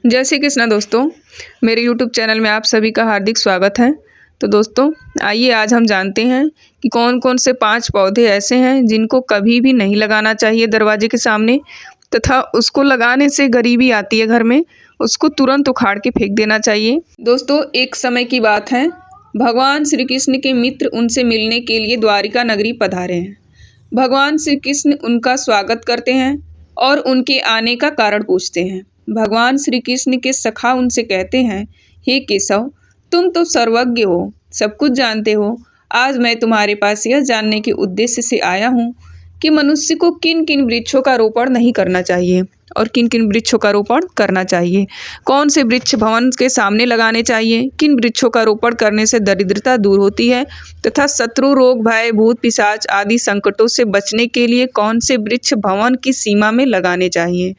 जय श्री कृष्णा दोस्तों, मेरे यूट्यूब चैनल में आप सभी का हार्दिक स्वागत है। तो दोस्तों आइए आज हम जानते हैं कि कौन कौन से 5 पौधे ऐसे हैं जिनको कभी भी नहीं लगाना चाहिए दरवाजे के सामने, तथा उसको लगाने से गरीबी आती है घर में, उसको तुरंत उखाड़ के फेंक देना चाहिए। दोस्तों एक समय की बात है, भगवान श्री कृष्ण के मित्र उनसे मिलने के लिए द्वारिका नगरी पधारे हैं। भगवान श्री कृष्ण उनका स्वागत करते हैं और उनके आने का कारण पूछते हैं। भगवान श्री कृष्ण के सखा उनसे कहते हैं, हे केशव, तुम तो सर्वज्ञ हो, सब कुछ जानते हो। आज मैं तुम्हारे पास यह जानने के उद्देश्य से आया हूँ कि मनुष्य को किन किन वृक्षों का रोपण नहीं करना चाहिए और किन किन वृक्षों का रोपण करना चाहिए। कौन से वृक्ष भवन के सामने लगाने चाहिए, किन वृक्षों का रोपण करने से दरिद्रता दूर होती है, तथा शत्रु, रोग, भय, भूत पिशाच आदि संकटों से बचने के लिए कौन से वृक्ष भवन की सीमा में लगाने चाहिए।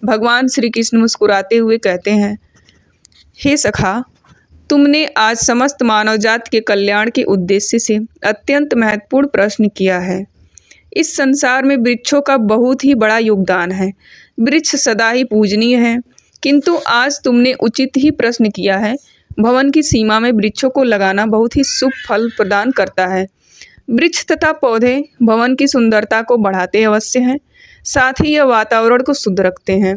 भगवान श्री कृष्ण मुस्कुराते हुए कहते हैं, हे सखा, तुमने आज समस्त मानव जाति के कल्याण के उद्देश्य से अत्यंत महत्वपूर्ण प्रश्न किया है। इस संसार में वृक्षों का बहुत ही बड़ा योगदान है। वृक्ष सदा ही पूजनीय है, किंतु आज तुमने उचित ही प्रश्न किया है। भवन की सीमा में वृक्षों को लगाना बहुत ही शुभ फल प्रदान करता है। वृक्ष तथा पौधे भवन की सुंदरता को बढ़ाते अवश्य हैं, साथ ही यह वातावरण को शुद्ध रखते हैं।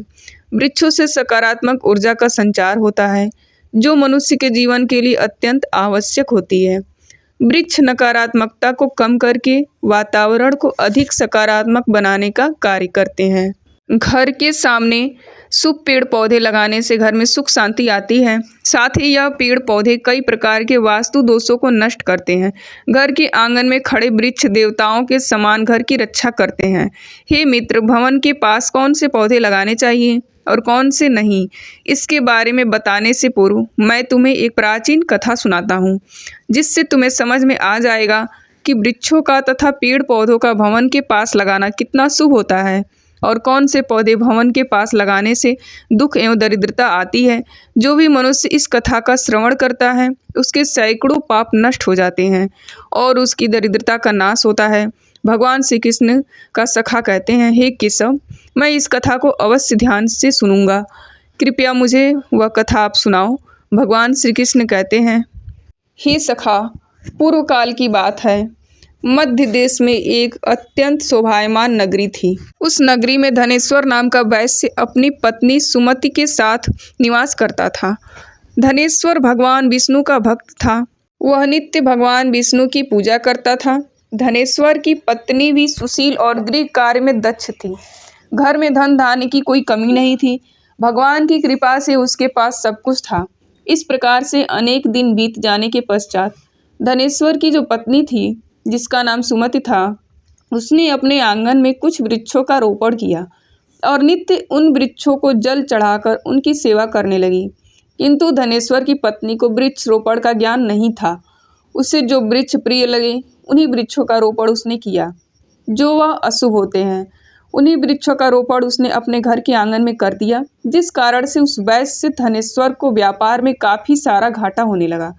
वृक्षों से सकारात्मक ऊर्जा का संचार होता है, जो मनुष्य के जीवन के लिए अत्यंत आवश्यक होती है। वृक्ष नकारात्मकता को कम करके वातावरण को अधिक सकारात्मक बनाने का कार्य करते हैं। घर के सामने शुभ पेड़ पौधे लगाने से घर में सुख शांति आती है। साथ ही यह पेड़ पौधे कई प्रकार के वास्तु दोषों को नष्ट करते हैं। घर के आंगन में खड़े वृक्ष देवताओं के समान घर की रक्षा करते हैं। हे मित्र, भवन के पास कौन से पौधे लगाने चाहिए और कौन से नहीं, इसके बारे में बताने से पूर्व मैं तुम्हें एक प्राचीन कथा सुनाता हूँ, जिससे तुम्हें समझ में आ जाएगा कि वृक्षों का तथा पेड़ पौधों का भवन के पास लगाना कितना शुभ होता है और कौन से पौधे भवन के पास लगाने से दुख एवं दरिद्रता आती है। जो भी मनुष्य इस कथा का श्रवण करता है, उसके सैकड़ों पाप नष्ट हो जाते हैं और उसकी दरिद्रता का नाश होता है। भगवान श्री कृष्ण का सखा कहते हैं, हे केशव, मैं इस कथा को अवश्य ध्यान से सुनूंगा, कृपया मुझे वह कथा आप सुनाओ। भगवान श्री कृष्ण कहते हैं, हे सखा, पूर्व काल की बात है। मध्य देश में एक अत्यंत शोभायमान नगरी थी। उस नगरी में धनेश्वर नाम का वैश्य अपनी पत्नी सुमति के साथ निवास करता था। धनेश्वर भगवान विष्णु का भक्त था। वह नित्य भगवान विष्णु की पूजा करता था। धनेश्वर की पत्नी भी सुशील और गृह कार्य में दक्ष थी। घर में धन धान्य की कोई कमी नहीं थी। भगवान की कृपा से उसके पास सब कुछ था। इस प्रकार से अनेक दिन बीत जाने के पश्चात धनेश्वर की जो पत्नी थी, जिसका नाम सुमति था, उसने अपने आंगन में कुछ वृक्षों का रोपण किया और नित्य उन वृक्षों को जल चढ़ाकर उनकी सेवा करने लगी। किंतु धनेश्वर की पत्नी को वृक्ष रोपण का ज्ञान नहीं था। उसे जो वृक्ष प्रिय लगे उन्हीं वृक्षों का रोपण उसने किया। जो वह अशुभ होते हैं, उन्हीं वृक्षों का रोपण उसने अपने घर के आंगन में कर दिया, जिस कारण से उस वैश्य धनेश्वर को व्यापार में काफ़ी सारा घाटा होने लगा।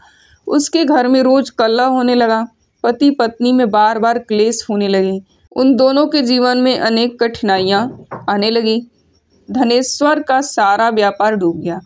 उसके घर में रोज कलह होने लगा। पति पत्नी में बार बार क्लेश होने लगे। उन दोनों के जीवन में अनेक कठिनाइयाँ आने लगी। धनेश्वर का सारा व्यापार डूब गया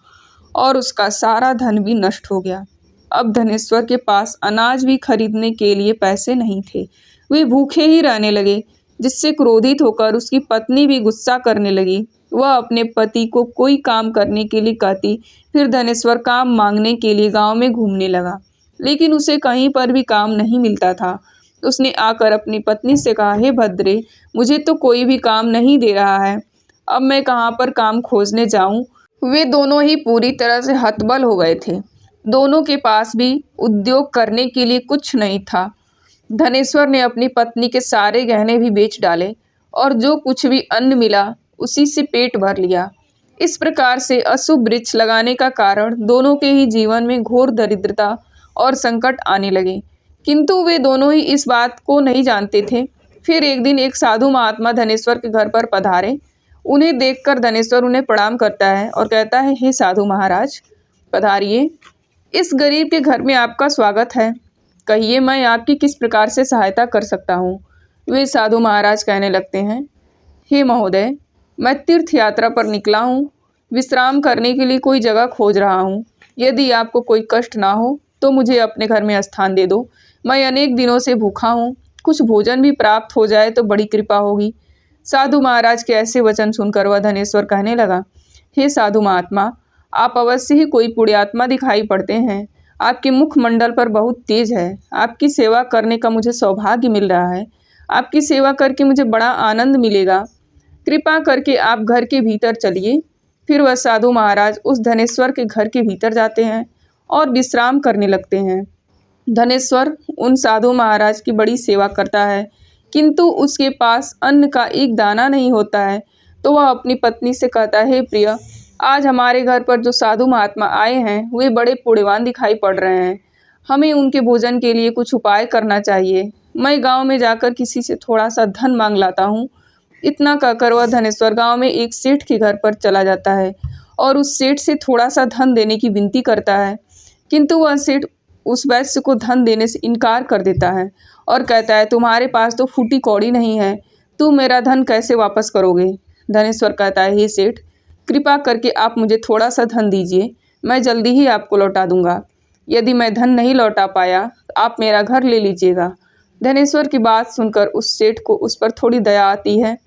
और उसका सारा धन भी नष्ट हो गया। अब धनेश्वर के पास अनाज भी खरीदने के लिए पैसे नहीं थे। वे भूखे ही रहने लगे, जिससे क्रोधित होकर उसकी पत्नी भी गुस्सा करने लगी। वह अपने पति को कोई काम करने के लिए कहती। फिर धनेश्वर काम मांगने के लिए गांव में घूमने लगा, लेकिन उसे कहीं पर भी काम नहीं मिलता था। उसने आकर अपनी पत्नी से कहा, हे भद्रे, मुझे तो कोई भी काम नहीं दे रहा है, अब मैं कहाँ पर काम खोजने जाऊँ। वे दोनों ही पूरी तरह से हतबल हो गए थे। दोनों के पास भी उद्योग करने के लिए कुछ नहीं था। धनेश्वर ने अपनी पत्नी के सारे गहने भी बेच डाले और जो कुछ भी अन्न मिला उसी से पेट भर लिया। इस प्रकार से अशुभ वृक्ष लगाने का कारण दोनों के ही जीवन में घोर दरिद्रता और संकट आने लगे, किंतु वे दोनों ही इस बात को नहीं जानते थे। फिर एक दिन एक साधु महात्मा धनेश्वर के घर पर पधारे। उन्हें देखकर धनेश्वर उन्हें प्रणाम करता है और कहता है, हे साधु महाराज, पधारिए, इस गरीब के घर में आपका स्वागत है। कहिए, मैं आपकी किस प्रकार से सहायता कर सकता हूँ। वे साधु महाराज कहने लगते हैं, हे महोदय, मैं तीर्थ यात्रा पर निकला हूँ। विश्राम करने के लिए कोई जगह खोज रहा हूँ। यदि आपको कोई कष्ट ना हो तो मुझे अपने घर में स्थान दे दो। मैं अनेक दिनों से भूखा हूँ, कुछ भोजन भी प्राप्त हो जाए तो बड़ी कृपा होगी। साधु महाराज के ऐसे वचन सुनकर वह धनेश्वर कहने लगा, हे साधु महात्मा, आप अवश्य ही कोई पुण्यात्मा दिखाई पड़ते हैं। आपके मुखमंडल पर बहुत तेज है। आपकी सेवा करने का मुझे सौभाग्य मिल रहा है। आपकी सेवा करके मुझे बड़ा आनंद मिलेगा। कृपा करके आप घर के भीतर चलिए। फिर वह साधु महाराज उस धनेश्वर के घर के भीतर जाते हैं और विश्राम करने लगते हैं। धनेश्वर उन साधु महाराज की बड़ी सेवा करता है, किंतु उसके पास अन्न का एक दाना नहीं होता है। तो वह अपनी पत्नी से कहता है, हे प्रिय, आज हमारे घर पर जो साधु महात्मा आए हैं वे बड़े पुण्यवान दिखाई पड़ रहे हैं। हमें उनके भोजन के लिए कुछ उपाय करना चाहिए। मैं गांव में जाकर किसी से थोड़ा सा धन मांग लाता हूँ। इतना कहकर वह धनेश्वर गांव में एक सेठ के घर पर चला जाता है और उस सेठ से थोड़ा सा धन देने की विनती करता है, किंतु वह सेठ उस वैश्य को धन देने से इनकार कर देता है और कहता है, तुम्हारे पास तो फूटी कौड़ी नहीं है, तुम मेरा धन कैसे वापस करोगे। धनेश्वर कहता है, हे सेठ, कृपा करके आप मुझे थोड़ा सा धन दीजिए, मैं जल्दी ही आपको लौटा दूंगा। यदि मैं धन नहीं लौटा पाया तो आप मेरा घर ले लीजिएगा। धनेश्वर की बात सुनकर उस सेठ को उस पर थोड़ी दया आती है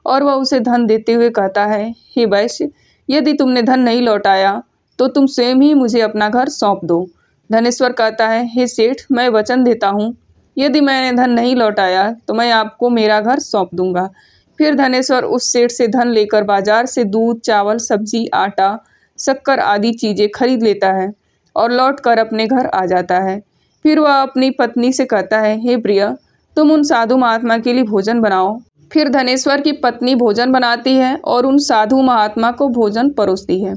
और वह उसे धन देते हुए कहता है, हे वैश्य, यदि तुमने धन नहीं लौटाया तो तुम स्वयं ही मुझे अपना घर सौंप दो। धनेश्वर कहता है, हे सेठ, मैं वचन देता हूँ, यदि मैंने धन नहीं लौटाया तो मैं आपको मेरा घर सौंप दूंगा। फिर धनेश्वर उस सेठ से धन लेकर बाजार से दूध, चावल, सब्जी, आटा, शक्कर आदि चीजें खरीद लेता है और लौट कर अपने घर आ जाता है। फिर वह अपनी पत्नी से कहता है, हे प्रिय, तुम उन साधु महात्मा के लिए भोजन बनाओ। फिर धनेश्वर की पत्नी भोजन बनाती है और उन साधु महात्मा को भोजन परोसती है।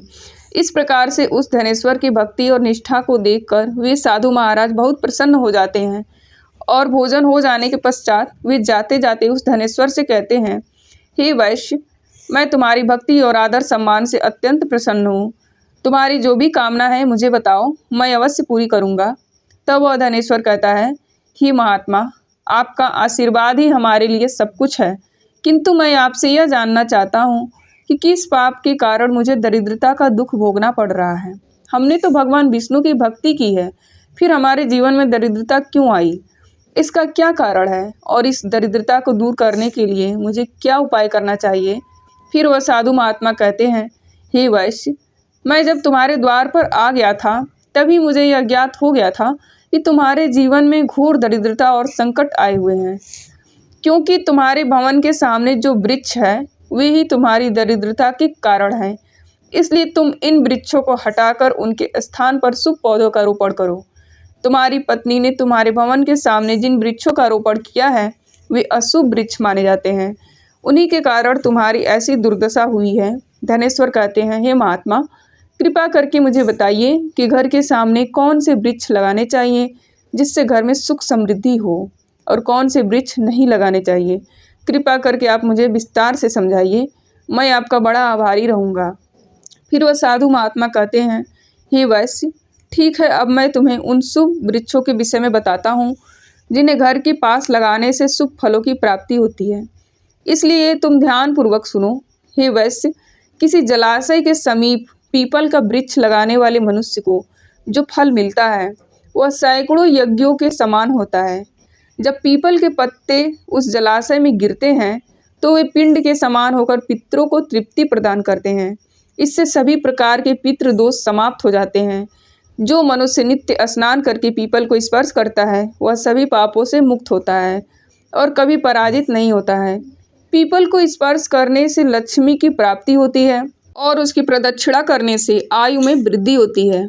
इस प्रकार से उस धनेश्वर की भक्ति और निष्ठा को देखकर वे साधु महाराज बहुत प्रसन्न हो जाते हैं और भोजन हो जाने के पश्चात वे जाते जाते उस धनेश्वर से कहते हैं, हे वैश्य, मैं तुम्हारी भक्ति और आदर सम्मान से अत्यंत प्रसन्न हूँ। तुम्हारी जो भी कामना है मुझे बताओ, मैं अवश्य पूरी करूँगा। तब वह धनेश्वर कहता है, हे महात्मा, आपका आशीर्वाद ही हमारे लिए सब कुछ है, किंतु मैं आपसे यह जानना चाहता हूँ कि किस पाप के कारण मुझे दरिद्रता का दुख भोगना पड़ रहा है। हमने तो भगवान विष्णु की भक्ति की है, फिर हमारे जीवन में दरिद्रता क्यों आई? इसका क्या कारण है और इस दरिद्रता को दूर करने के लिए मुझे क्या उपाय करना चाहिए? फिर वह साधु महात्मा कहते हैं, हे वैश्य, मैं जब तुम्हारे द्वार पर आ गया था तभी मुझे यह ज्ञात हो गया था कि तुम्हारे जीवन में घोर दरिद्रता और संकट आए हुए हैं, क्योंकि तुम्हारे भवन के सामने जो वृक्ष है वे ही तुम्हारी दरिद्रता के कारण हैं। इसलिए तुम इन वृक्षों को हटाकर उनके स्थान पर शुभ पौधों का रोपण करो। तुम्हारी पत्नी ने तुम्हारे भवन के सामने जिन वृक्षों का रोपण किया है वे अशुभ वृक्ष माने जाते हैं, उन्हीं के कारण तुम्हारी ऐसी दुर्दशा हुई है। धनेश्वर कहते हैं, हे महात्मा, कृपा करके मुझे बताइए कि घर के सामने कौन से वृक्ष लगाने चाहिए जिससे घर में सुख समृद्धि हो और कौन से वृक्ष नहीं लगाने चाहिए। कृपा करके आप मुझे विस्तार से समझाइए, मैं आपका बड़ा आभारी रहूँगा। फिर वह साधु महात्मा कहते हैं, हे वैश्य, ठीक है, अब मैं तुम्हें उन शुभ वृक्षों के विषय में बताता हूँ जिन्हें घर के पास लगाने से शुभ फलों की प्राप्ति होती है, इसलिए तुम ध्यानपूर्वक सुनो। हे वैश्य, किसी जलाशय के समीप पीपल का वृक्ष लगाने वाले मनुष्य को जो फल मिलता है वह सैकड़ों यज्ञों के समान होता है। जब पीपल के पत्ते उस जलाशय में गिरते हैं तो वे पिंड के समान होकर पितरों को तृप्ति प्रदान करते हैं। इससे सभी प्रकार के पितृ दोष समाप्त हो जाते हैं। जो मनुष्य नित्य स्नान करके पीपल को स्पर्श करता है वह सभी पापों से मुक्त होता है और कभी पराजित नहीं होता है। पीपल को स्पर्श करने से लक्ष्मी की प्राप्ति होती है और उसकी प्रदक्षिणा करने से आयु में वृद्धि होती है।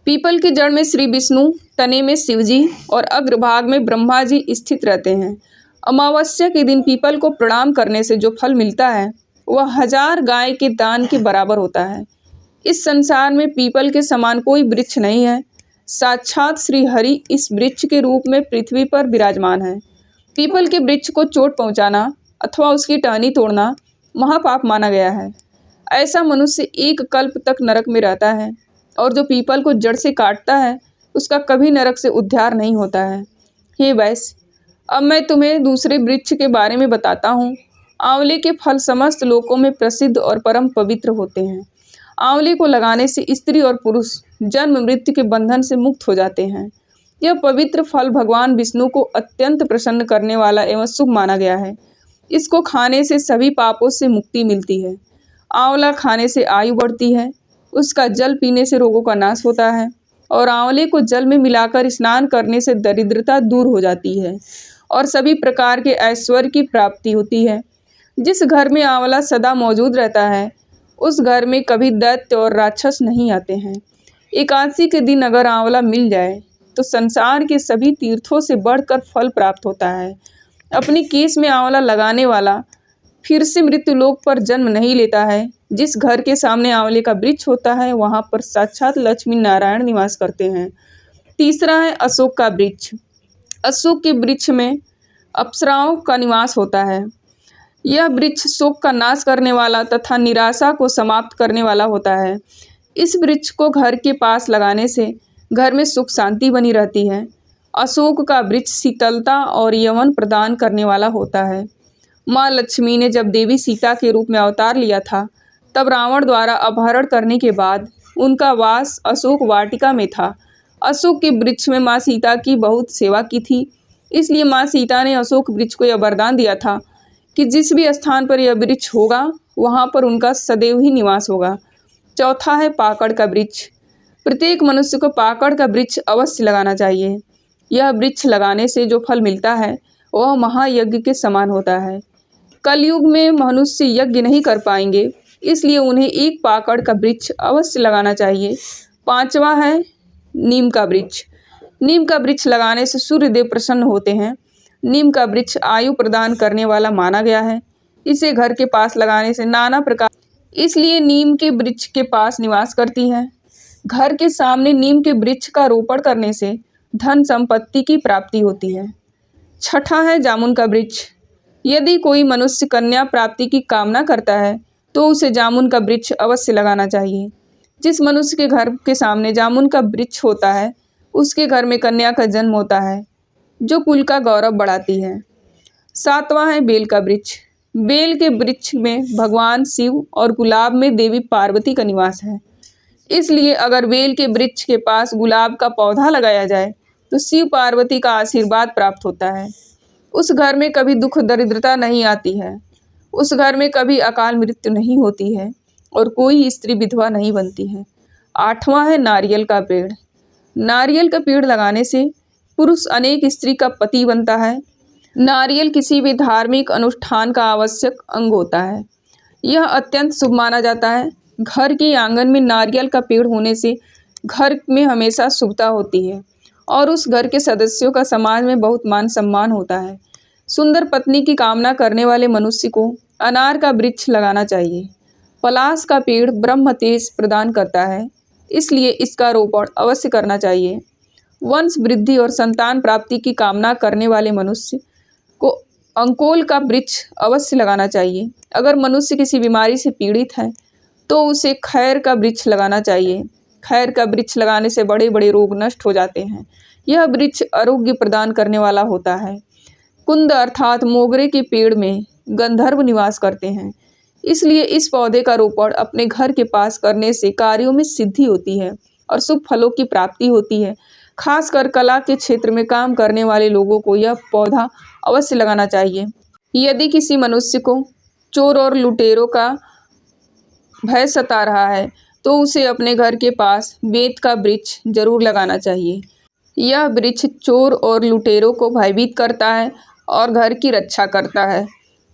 पीपल की जड़ में श्री विष्णु, तने में शिवजी और अग्रभाग में ब्रह्मा जी स्थित रहते हैं। अमावस्या के दिन पीपल को प्रणाम करने से जो फल मिलता है वह 1000 गाय के दान के बराबर होता है। इस संसार में पीपल के समान कोई वृक्ष नहीं है। साक्षात श्री हरि इस वृक्ष के रूप में पृथ्वी पर विराजमान है। पीपल के वृक्ष को चोट पहुंचाना अथवा उसकी टहनी तोड़ना महापाप माना गया है। ऐसा मनुष्य एक कल्प तक नरक में रहता है और जो पीपल को जड़ से काटता है उसका कभी नरक से उद्धार नहीं होता है। हे वैश्य, अब मैं तुम्हें दूसरे वृक्ष के बारे में बताता हूँ। आंवले के फल समस्त लोकों में प्रसिद्ध और परम पवित्र होते हैं। आंवले को लगाने से स्त्री और पुरुष जन्म मृत्यु के बंधन से मुक्त हो जाते हैं। यह पवित्र फल भगवान विष्णु को अत्यंत प्रसन्न करने वाला एवं शुभ माना गया है। इसको खाने से सभी पापों से मुक्ति मिलती है। आंवला खाने से आयु बढ़ती है। उसका जल पीने से रोगों का नाश होता है और आंवले को जल में मिलाकर स्नान करने से दरिद्रता दूर हो जाती है और सभी प्रकार के ऐश्वर्य की प्राप्ति होती है। जिस घर में आंवला सदा मौजूद रहता है उस घर में कभी दैत्य और राक्षस नहीं आते हैं। एकादशी के दिन अगर आंवला मिल जाए तो संसार के सभी तीर्थों से बढ़कर फल प्राप्त होता है। अपनी केस में आंवला लगाने वाला फिर से मृत्यु लोक पर जन्म नहीं लेता है। जिस घर के सामने आंवले का वृक्ष होता है वहां पर साक्षात लक्ष्मी नारायण निवास करते हैं। तीसरा है अशोक का वृक्ष। अशोक के वृक्ष में अप्सराओं का निवास होता है। यह वृक्ष शोक का नाश करने वाला तथा निराशा को समाप्त करने वाला होता है। इस वृक्ष को घर के पास लगाने से घर में सुख शांति बनी रहती है। अशोक का वृक्ष शीतलता और यौवन प्रदान करने वाला होता है। माँ लक्ष्मी ने जब देवी सीता के रूप में अवतार लिया था तब रावण द्वारा अपहरण करने के बाद उनका वास अशोक वाटिका में था। अशोक के वृक्ष में माँ सीता की बहुत सेवा की थी, इसलिए माँ सीता ने अशोक वृक्ष को यह वरदान दिया था कि जिस भी स्थान पर यह वृक्ष होगा वहाँ पर उनका सदैव ही निवास होगा। चौथा है पाकड़ का वृक्ष। प्रत्येक मनुष्य को पाकड़ का वृक्ष अवश्य लगाना चाहिए। यह वृक्ष लगाने से जो फल मिलता है वह महायज्ञ के समान होता है। कलयुग में मनुष्य यज्ञ नहीं कर पाएंगे, इसलिए उन्हें एक पाकड़ का वृक्ष अवश्य लगाना चाहिए। पांचवा है नीम का वृक्ष। नीम का वृक्ष लगाने से सूर्यदेव प्रसन्न होते हैं। नीम का वृक्ष आयु प्रदान करने वाला माना गया है। इसे घर के पास लगाने से नाना प्रकार इसलिए नीम के वृक्ष के पास निवास करती है। घर के सामने नीम के वृक्ष का रोपण करने से धन संपत्ति की प्राप्ति होती है। छठा है जामुन का वृक्ष। यदि कोई मनुष्य कन्या प्राप्ति की कामना करता है तो उसे जामुन का वृक्ष अवश्य लगाना चाहिए। जिस मनुष्य के घर के सामने जामुन का वृक्ष होता है उसके घर में कन्या का जन्म होता है, जो कुल का गौरव बढ़ाती है। सातवां है बेल का वृक्ष। बेल के वृक्ष में भगवान शिव और गुलाब में देवी पार्वती का निवास है। इसलिए अगर बेल के वृक्ष के पास गुलाब का पौधा लगाया जाए तो शिव पार्वती का आशीर्वाद प्राप्त होता है। उस घर में कभी दुख दरिद्रता नहीं आती है। उस घर में कभी अकाल मृत्यु नहीं होती है और कोई स्त्री विधवा नहीं बनती है। आठवां है नारियल का पेड़। नारियल का पेड़ लगाने से पुरुष अनेक स्त्री का पति बनता है। नारियल किसी भी धार्मिक अनुष्ठान का आवश्यक अंग होता है। यह अत्यंत शुभ माना जाता है। घर के आंगन में नारियल का पेड़ होने से घर में हमेशा शुभता होती है और उस घर के सदस्यों का समाज में बहुत मान सम्मान होता है। सुंदर पत्नी की कामना करने वाले मनुष्य को अनार का वृक्ष लगाना चाहिए। पलाश का पेड़ ब्रह्म तेज प्रदान करता है, इसलिए इसका रोपण अवश्य करना चाहिए। वंश वृद्धि और संतान प्राप्ति की कामना करने वाले मनुष्य को अंकोल का वृक्ष अवश्य लगाना चाहिए। अगर मनुष्य किसी बीमारी से पीड़ित है तो उसे खैर का वृक्ष लगाना चाहिए। खैर का वृक्ष लगाने से बड़े बड़े रोग नष्ट हो जाते हैं। यह वृक्ष आरोग्य प्रदान करने वाला होता है। कुंद अर्थात मोगरे के पेड़ में गंधर्व निवास करते हैं, इसलिए इस पौधे का रोपण अपने घर के पास करने से कार्यों में सिद्धि होती है और शुभ फलों की प्राप्ति होती है। खासकर कला के क्षेत्र में काम करने वाले लोगों को यह पौधा अवश्य लगाना चाहिए। यदि किसी मनुष्य को चोर और लुटेरों का भय सता रहा है तो उसे अपने घर के पास बेत का वृक्ष जरूर लगाना चाहिए। यह वृक्ष चोर और लुटेरों को भयभीत करता है और घर की रक्षा करता है।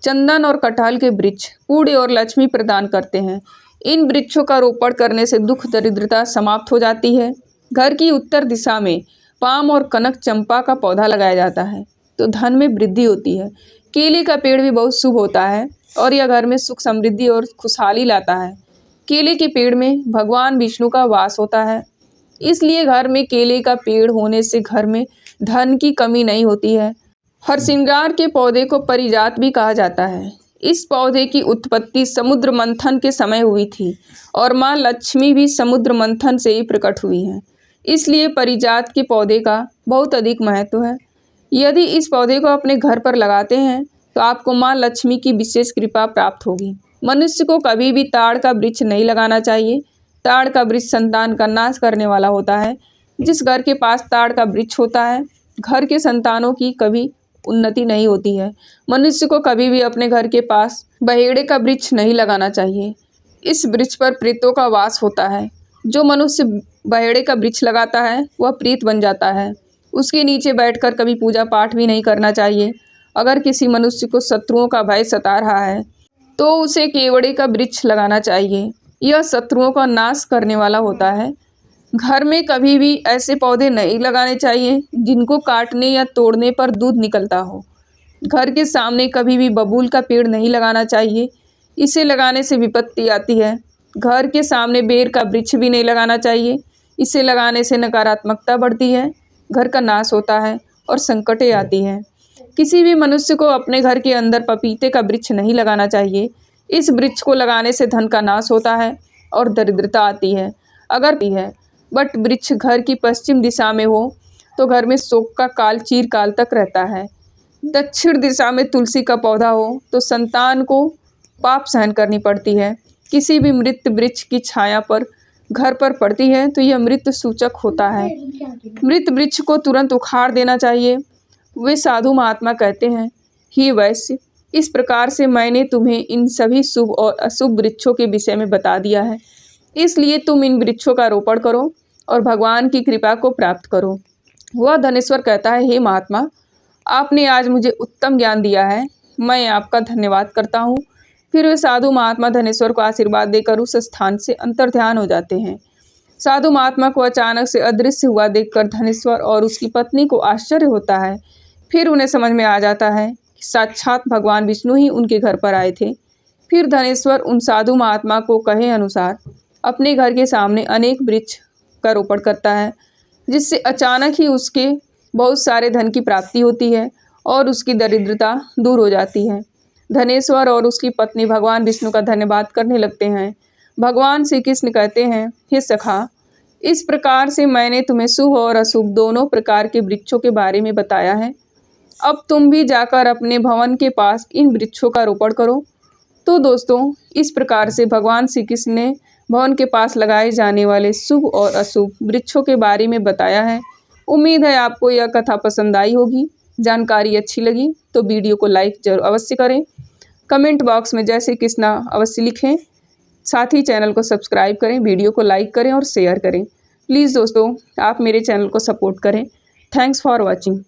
चंदन और कटहल के वृक्ष पुण्य और लक्ष्मी प्रदान करते हैं। इन वृक्षों का रोपण करने से दुख दरिद्रता समाप्त हो जाती है। घर की उत्तर दिशा में पाम और कनक चंपा का पौधा लगाया जाता है तो धन में वृद्धि होती है। केले का पेड़ भी बहुत शुभ होता है और यह घर में सुख समृद्धि और खुशहाली लाता है। केले के पेड़ में भगवान विष्णु का वास होता है, इसलिए घर में केले का पेड़ होने से घर में धन की कमी नहीं होती है। हरसिंगार के पौधे को पारिजात भी कहा जाता है। इस पौधे की उत्पत्ति समुद्र मंथन के समय हुई थी और माँ लक्ष्मी भी समुद्र मंथन से ही प्रकट हुई हैं, इसलिए पारिजात के पौधे का बहुत अधिक महत्व है। यदि इस पौधे को अपने घर पर लगाते हैं तो आपको माँ लक्ष्मी की विशेष कृपा प्राप्त होगी। मनुष्य को कभी भी ताड़ का वृक्ष नहीं लगाना चाहिए। ताड़ का वृक्ष संतान का नाश करने वाला होता है। जिस घर के पास ताड़ का वृक्ष होता है, घर के संतानों की कभी उन्नति नहीं होती है। मनुष्य को कभी भी अपने घर के पास बहेड़े का वृक्ष नहीं लगाना चाहिए। इस वृक्ष पर प्रेतों का वास होता है। जो मनुष्य बहेड़े का वृक्ष लगाता है वह प्रेत बन जाता है। उसके नीचे बैठकर कभी पूजा पाठ भी नहीं करना चाहिए। अगर किसी मनुष्य को शत्रुओं का भय सता रहा है तो उसे केवड़े का वृक्ष लगाना चाहिए। यह शत्रुओं का नाश करने वाला होता है। घर में कभी भी ऐसे पौधे नहीं लगाने चाहिए जिनको काटने या तोड़ने पर दूध निकलता हो। घर के सामने कभी भी बबूल का पेड़ नहीं लगाना चाहिए, इसे लगाने से विपत्ति आती है। घर के सामने बेर का वृक्ष भी नहीं लगाना चाहिए, इसे लगाने से नकारात्मकता बढ़ती है, घर का नाश होता है और संकटें आती हैं। किसी भी मनुष्य को अपने घर के अंदर पपीते का वृक्ष नहीं लगाना चाहिए। इस वृक्ष को लगाने से धन का नाश होता है और दरिद्रता आती है। अगर भी है बट वृक्ष घर की पश्चिम दिशा में हो तो घर में शोक का काल चिरकाल तक रहता है। दक्षिण दिशा में तुलसी का पौधा हो तो संतान को पाप सहन करनी पड़ती है। किसी भी मृत वृक्ष की छाया पर घर पर पड़ती है तो यह मृत्यु सूचक होता है। मृत वृक्ष को तुरंत उखाड़ देना चाहिए। वे साधु महात्मा कहते हैं, हे वैश्य, इस प्रकार से मैंने तुम्हें इन सभी शुभ और अशुभ वृक्षों के विषय में बता दिया है, इसलिए तुम इन वृक्षों का रोपण करो और भगवान की कृपा को प्राप्त करो। वह धनेश्वर कहता है, हे महात्मा, आपने आज मुझे उत्तम ज्ञान दिया है, मैं आपका धन्यवाद करता हूँ। फिर वे साधु महात्मा धनेश्वर को आशीर्वाद देकर उस स्थान से अंतर्ध्यान हो जाते हैं। साधु महात्मा को अचानक से अदृश्य हुआ देखकर धनेश्वर और उसकी पत्नी को आश्चर्य होता है। फिर उन्हें समझ में आ जाता है कि साक्षात भगवान विष्णु ही उनके घर पर आए थे। फिर धनेश्वर उन साधु महात्मा को कहे अनुसार अपने घर के सामने अनेक वृक्ष का रोपण करता है, जिससे अचानक ही उसके बहुत सारे धन की प्राप्ति होती है और उसकी दरिद्रता दूर हो जाती है। धनेश्वर और उसकी पत्नी भगवान विष्णु का धन्यवाद करने लगते हैं। भगवान श्री कृष्ण कहते हैं, हे सखा, इस प्रकार से मैंने तुम्हें शुभ और अशुभ दोनों प्रकार के वृक्षों के बारे में बताया है। अब तुम भी जाकर अपने भवन के पास इन वृक्षों का रोपण करो। तो दोस्तों, इस प्रकार से भगवान श्री कृष्ण ने भवन के पास लगाए जाने वाले शुभ और अशुभ वृक्षों के बारे में बताया है। उम्मीद है आपको यह कथा पसंद आई होगी। जानकारी अच्छी लगी तो वीडियो को लाइक जरूर अवश्य करें। कमेंट बॉक्स में जय श्री कृष्णा अवश्य लिखें। साथ ही चैनल को सब्सक्राइब करें, वीडियो को लाइक करें और शेयर करें। प्लीज़ दोस्तों, आप मेरे चैनल को सपोर्ट करें। Thanks for watching.